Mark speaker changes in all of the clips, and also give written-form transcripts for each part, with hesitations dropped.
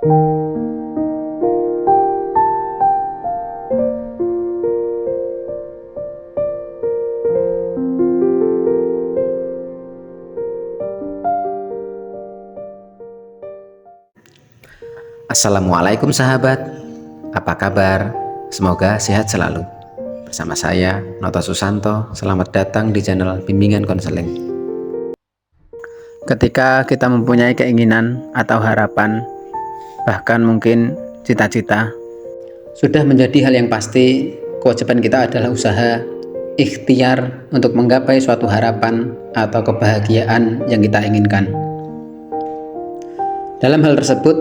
Speaker 1: Assalamualaikum sahabat, apa kabar? Semoga sehat selalu. Bersama saya, Noto Susanto, selamat datang di channel Bimbingan Konseling. Ketika kita mempunyai keinginan atau harapan, bahkan mungkin cita-cita, sudah menjadi hal yang pasti, kewajiban kita adalah usaha, ikhtiar untuk menggapai suatu harapan atau kebahagiaan yang kita inginkan. Dalam hal tersebut,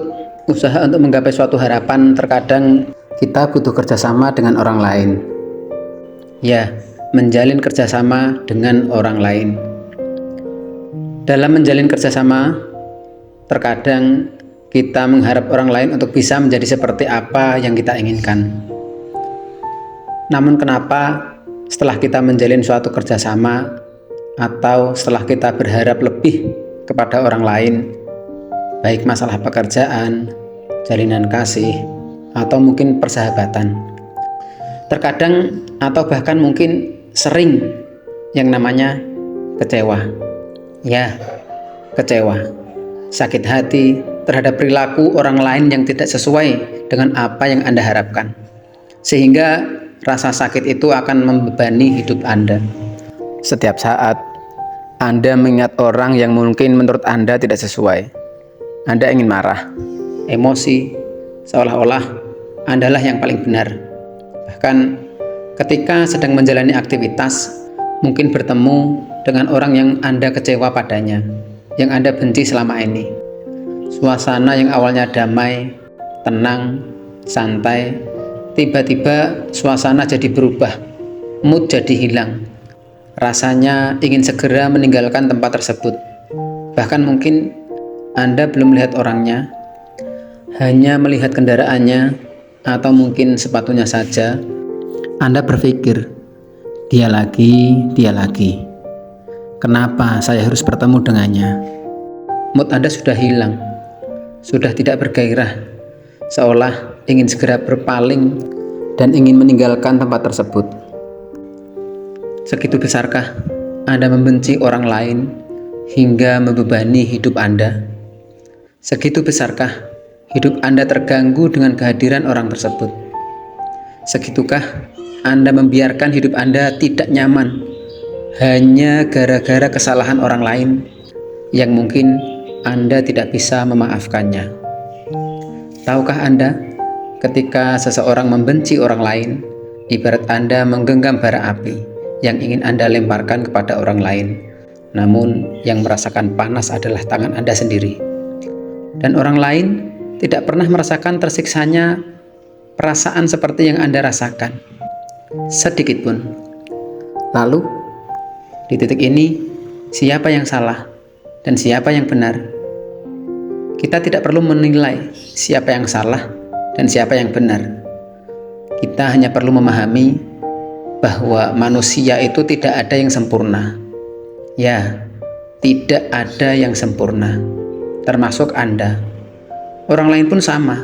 Speaker 1: usaha untuk menggapai suatu harapan terkadang kita butuh kerjasama dengan orang lain. Ya, menjalin kerjasama dengan orang lain. Dalam menjalin kerjasama, terkadang kita mengharap orang lain untuk bisa menjadi seperti apa yang kita inginkan. Namun kenapa setelah kita menjalin suatu kerjasama atau setelah kita berharap lebih kepada orang lain, baik masalah pekerjaan, jalinan kasih, atau mungkin persahabatan, terkadang atau bahkan mungkin sering yang namanya kecewa. Ya, kecewa, sakit hati terhadap perilaku orang lain yang tidak sesuai dengan apa yang Anda harapkan, sehingga rasa sakit itu akan membebani hidup Anda. Setiap saat Anda mengingat orang yang mungkin menurut Anda tidak sesuai, Anda ingin marah, emosi, seolah-olah Andalah yang paling benar. Bahkan ketika sedang menjalani aktivitas, mungkin bertemu dengan orang yang Anda kecewa padanya, yang Anda benci selama ini. Suasana yang awalnya damai, tenang, santai, tiba-tiba suasana jadi berubah, mood jadi hilang. Rasanya ingin segera meninggalkan tempat tersebut. Bahkan mungkin Anda belum melihat orangnya, hanya melihat kendaraannya atau mungkin sepatunya saja. Anda berpikir, dia lagi. Kenapa saya harus bertemu dengannya? Mood Anda sudah hilang, sudah tidak bergairah, seolah ingin segera berpaling dan ingin meninggalkan tempat tersebut. Segitu besarkah Anda membenci orang lain hingga membebani hidup Anda? Segitu besarkah hidup Anda terganggu dengan kehadiran orang tersebut? Segitukah Anda membiarkan hidup Anda tidak nyaman hanya gara-gara kesalahan orang lain yang mungkin Anda tidak bisa memaafkannya? Tahukah Anda, ketika seseorang membenci orang lain, ibarat Anda menggenggam bara api yang ingin Anda lemparkan kepada orang lain, namun yang merasakan panas adalah tangan Anda sendiri. Dan orang lain tidak pernah merasakan tersiksanya perasaan seperti yang Anda rasakan, sedikit pun. Lalu, di titik ini, siapa yang salah dan siapa yang benar? Kita tidak perlu menilai siapa yang salah dan siapa yang benar. Kita hanya perlu memahami bahwa manusia itu tidak ada yang sempurna. Ya, tidak ada yang sempurna, termasuk Anda. Orang lain pun sama.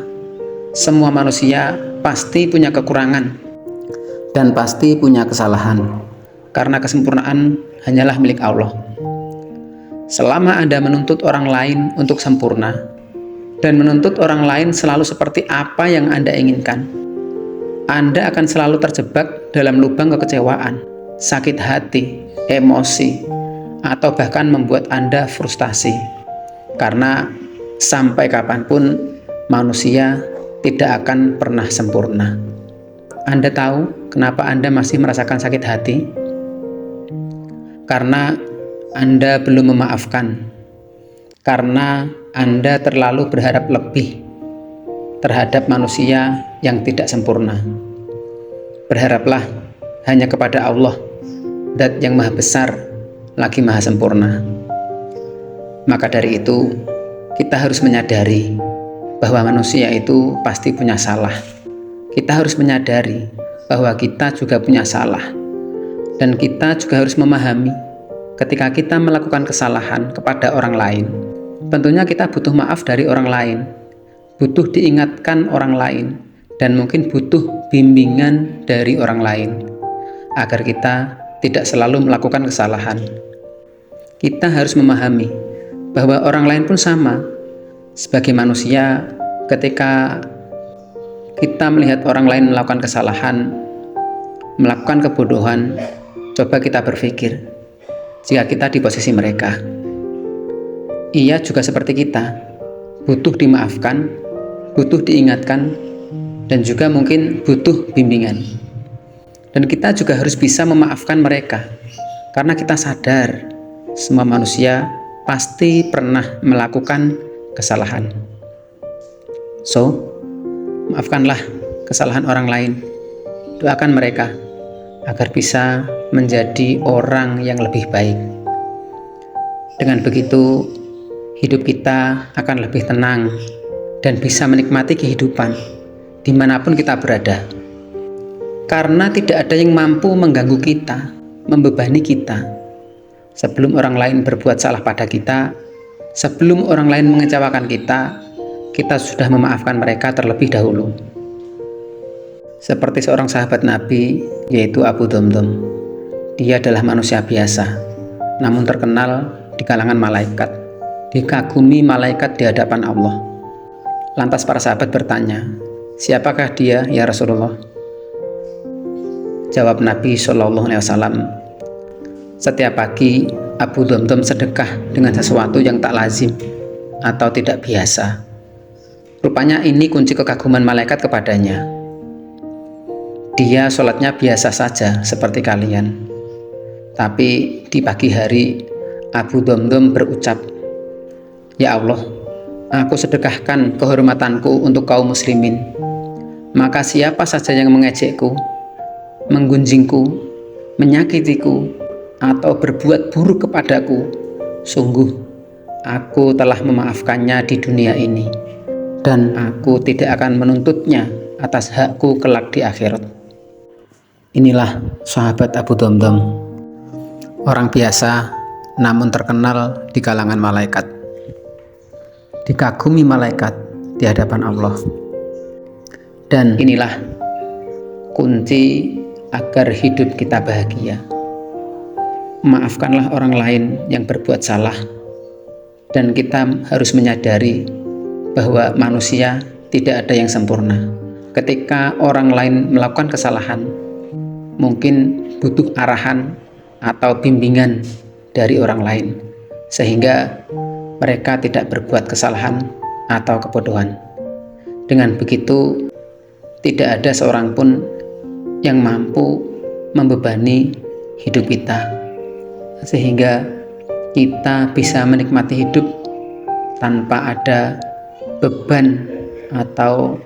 Speaker 1: Semua manusia pasti punya kekurangan dan pasti punya kesalahan, karena kesempurnaan hanyalah milik Allah. Selama Anda menuntut orang lain untuk sempurna dan menuntut orang lain selalu seperti apa yang Anda inginkan, Anda akan selalu terjebak dalam lubang kekecewaan, sakit hati, emosi, atau bahkan membuat Anda frustasi. Karena sampai kapanpun manusia tidak akan pernah sempurna. Anda tahu kenapa Anda masih merasakan sakit hati? Karena Anda belum memaafkan. Karena Anda terlalu berharap lebih terhadap manusia yang tidak sempurna. Berharaplah hanya kepada Allah, Zat yang Maha Besar lagi Maha Sempurna. Maka dari itu, kita harus menyadari bahwa manusia itu pasti punya salah. Kita harus menyadari bahwa kita juga punya salah. Dan kita juga harus memahami ketika kita melakukan kesalahan kepada orang lain, tentunya kita butuh maaf dari orang lain. butuh diingatkan orang lain, dan mungkin butuh bimbingan dari orang lain agar kita tidak selalu melakukan kesalahan. Kita harus memahami bahwa orang lain pun sama. Sebagai manusia, ketika kita melihat orang lain melakukan kesalahan, melakukan kebodohan, coba kita berpikir, jika kita di posisi mereka, ia juga seperti kita, butuh dimaafkan, butuh diingatkan, dan juga mungkin butuh bimbingan. Dan kita juga harus bisa memaafkan mereka, karena kita sadar semua manusia pasti pernah melakukan kesalahan. So, maafkanlah kesalahan orang lain. Doakan mereka agar bisa menjadi orang yang lebih baik. Dengan begitu, hidup kita akan lebih tenang dan bisa menikmati kehidupan dimanapun kita berada. Karena tidak ada yang mampu mengganggu kita, membebani kita. Sebelum orang lain berbuat salah pada kita, sebelum orang lain mengecewakan kita sudah memaafkan mereka terlebih dahulu. Seperti seorang sahabat Nabi, yaitu Abu Dhamdham. Dia adalah manusia biasa, namun terkenal di kalangan malaikat, dikagumi malaikat di hadapan Allah. Lantas para sahabat bertanya, "Siapakah dia, ya Rasulullah?" Jawab Nabi SAW, "Setiap pagi Abu Dhamdham sedekah dengan sesuatu yang tak lazim atau tidak biasa. Rupanya ini kunci kekaguman malaikat kepadanya. Dia sholatnya biasa saja seperti kalian. Tapi di pagi hari Abu Dhamdham berucap, 'Ya Allah, aku sedekahkan kehormatanku untuk kaum muslimin. Maka siapa saja yang mengejekku, menggunjingku, menyakitiku, atau berbuat buruk kepadaku, sungguh aku telah memaafkannya di dunia ini, dan aku tidak akan menuntutnya atas hakku kelak di akhirat.'" Inilah sahabat Abu Dhamdham, orang biasa namun terkenal di kalangan malaikat, dikagumi malaikat di hadapan Allah. Dan inilah kunci agar hidup kita bahagia. Maafkanlah orang lain yang berbuat salah, dan kita harus menyadari bahwa manusia tidak ada yang sempurna. Ketika orang lain melakukan kesalahan, mungkin butuh arahan atau bimbingan dari orang lain, sehingga mereka tidak berbuat kesalahan atau kebodohan. Dengan begitu, tidak ada seorang pun yang mampu membebani hidup kita, sehingga kita bisa menikmati hidup tanpa ada beban atau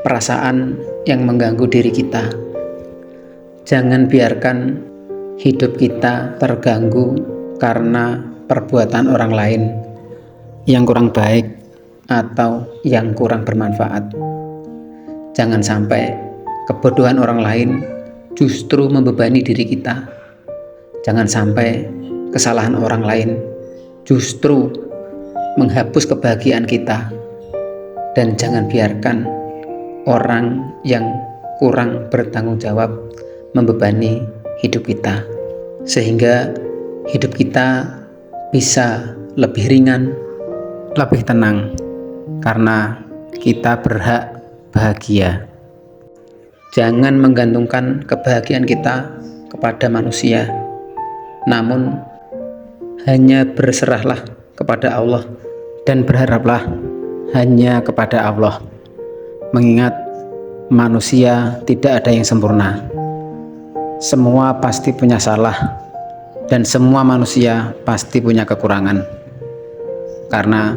Speaker 1: perasaan yang mengganggu diri kita. Jangan biarkan hidup kita terganggu karena perbuatan orang lain yang kurang baik atau yang kurang bermanfaat. Jangan sampai kebodohan orang lain justru membebani diri kita. Jangan sampai kesalahan orang lain justru menghapus kebahagiaan kita. Dan jangan biarkan orang yang kurang bertanggung jawab membebani hidup kita, sehingga hidup kita bisa lebih ringan, lebih tenang, karena kita berhak bahagia. Jangan menggantungkan kebahagiaan kita kepada manusia, namun hanya berserahlah kepada Allah dan berharaplah hanya kepada Allah, mengingat manusia tidak ada yang sempurna. Semua pasti punya salah, dan semua manusia pasti punya kekurangan, karena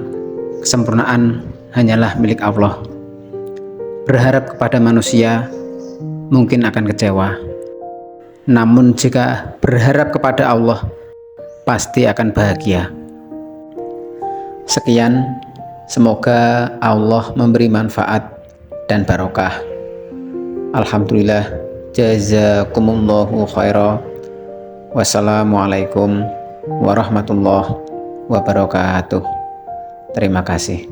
Speaker 1: kesempurnaan hanyalah milik Allah. Berharap kepada manusia mungkin akan kecewa, namun jika berharap kepada Allah pasti akan bahagia. Sekian, semoga Allah memberi manfaat dan barokah. Alhamdulillah, jazakumullahu khairan. Wassalamualaikum warahmatullahi wabarakatuh. Terima kasih.